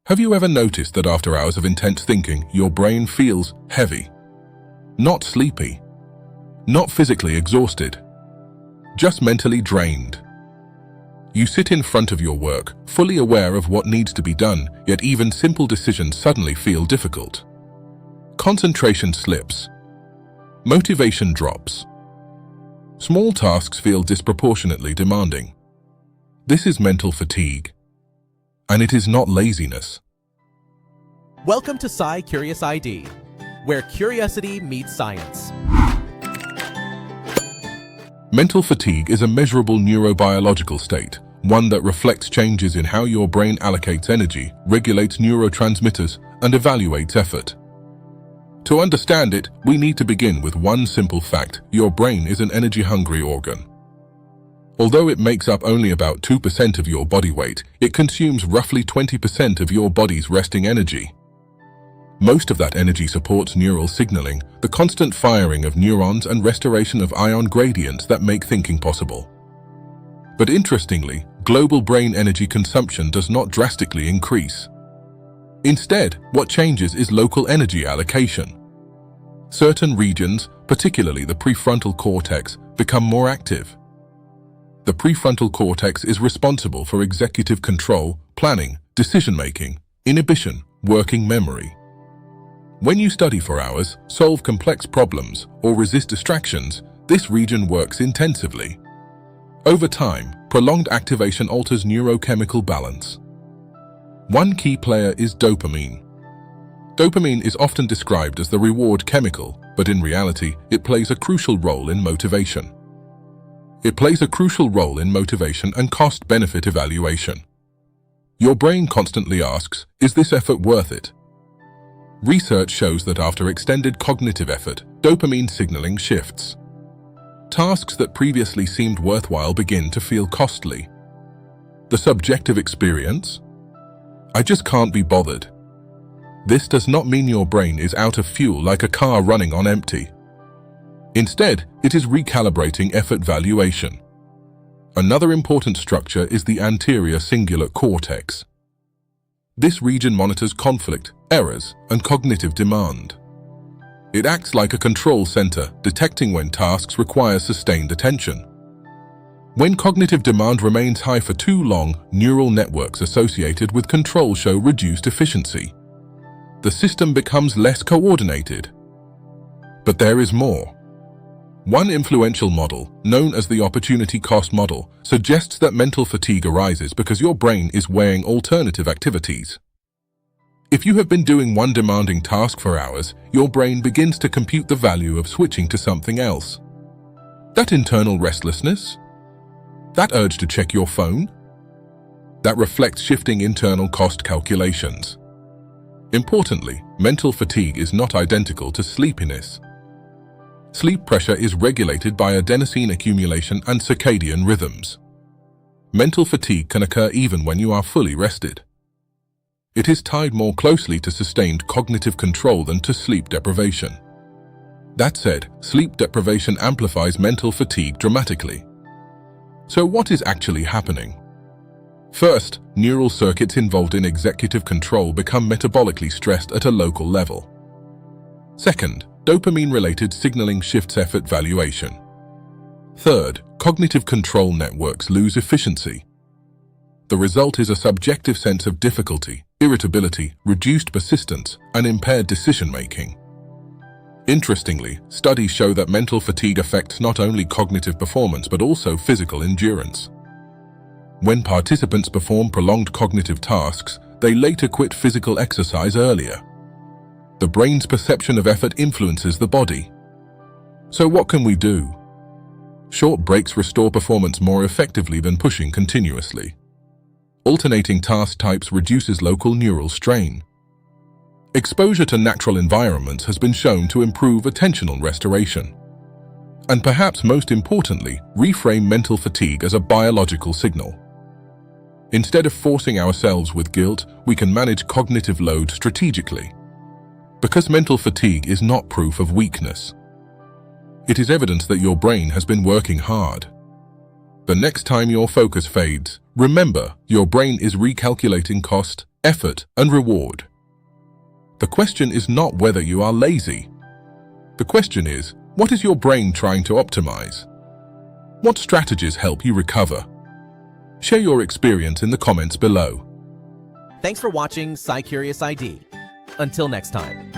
Have you ever noticed that after hours of intense thinking, your brain feels heavy? Not sleepy, not physically exhausted, just mentally drained. You sit in front of your work, fully aware of what needs to be done, yet even simple decisions suddenly feel difficult. Concentration slips. Motivation drops. Small tasks feel disproportionately demanding. This is mental fatigue. And it is not laziness. Welcome to SciCuriousID, where curiosity meets science. Mental fatigue is a measurable neurobiological state, one that reflects changes in how your brain allocates energy, regulates neurotransmitters, and evaluates effort. To understand it, we need to begin with one simple fact: your brain is an energy-hungry organ. Although it makes up only about 2% of your body weight, it consumes roughly 20% of your body's resting energy. Most of that energy supports neural signaling, the constant firing of neurons and restoration of ion gradients that make thinking possible. But interestingly, global brain energy consumption does not drastically increase. Instead, what changes is local energy allocation. Certain regions, particularly the prefrontal cortex, become more active. The prefrontal cortex is responsible for executive control, planning, decision-making, inhibition, working memory. When you study for hours, solve complex problems, or resist distractions, this region works intensively. Over time, prolonged activation alters neurochemical balance. One key player is dopamine. Dopamine is often described as the reward chemical, but in reality, it plays a crucial role in motivation. It plays a crucial role in motivation and cost-benefit evaluation. Your brain constantly asks, is this effort worth it? Research shows that after extended cognitive effort, dopamine signaling shifts. Tasks that previously seemed worthwhile begin to feel costly. The subjective experience? I just can't be bothered. This does not mean your brain is out of fuel like a car running on empty. Instead, it is recalibrating effort valuation. Another important structure is the anterior cingulate cortex. This region monitors conflict, errors, and cognitive demand. It acts like a control center, detecting when tasks require sustained attention. When cognitive demand remains high for too long, neural networks associated with control show reduced efficiency. The system becomes less coordinated. But there is more. One influential model, known as the opportunity cost model, suggests that mental fatigue arises because your brain is weighing alternative activities. If you have been doing one demanding task for hours, your brain begins to compute the value of switching to something else. That internal restlessness? That urge to check your phone? That reflects shifting internal cost calculations. Importantly, mental fatigue is not identical to sleepiness. Sleep pressure is regulated by adenosine accumulation and circadian rhythms. Mental fatigue can occur even when you are fully rested. It is tied more closely to sustained cognitive control than to sleep deprivation. That said, sleep deprivation amplifies mental fatigue dramatically. So what is actually happening? First, neural circuits involved in executive control become metabolically stressed at a local level. Second, dopamine-related signaling shifts effort valuation. Third, cognitive control networks lose efficiency. The result is a subjective sense of difficulty, irritability, reduced persistence, and impaired decision-making. Interestingly, studies show that mental fatigue affects not only cognitive performance but also physical endurance. When participants perform prolonged cognitive tasks, they later quit physical exercise earlier. The brain's perception of effort influences the body. So what can we do? Short breaks restore performance more effectively than pushing continuously. Alternating task types reduces local neural strain. Exposure to natural environments has been shown to improve attentional restoration. And perhaps most importantly, reframe mental fatigue as a biological signal. Instead of forcing ourselves with guilt, we can manage cognitive load strategically. Because mental fatigue is not proof of weakness. It is evidence that your brain has been working hard. The next time your focus fades, remember your brain is recalculating cost, effort, and reward. The question is not whether you are lazy. The question is, what is your brain trying to optimize? What strategies help you recover? Share your experience in the comments below. Thanks for watching SciCuriousID. Until next time.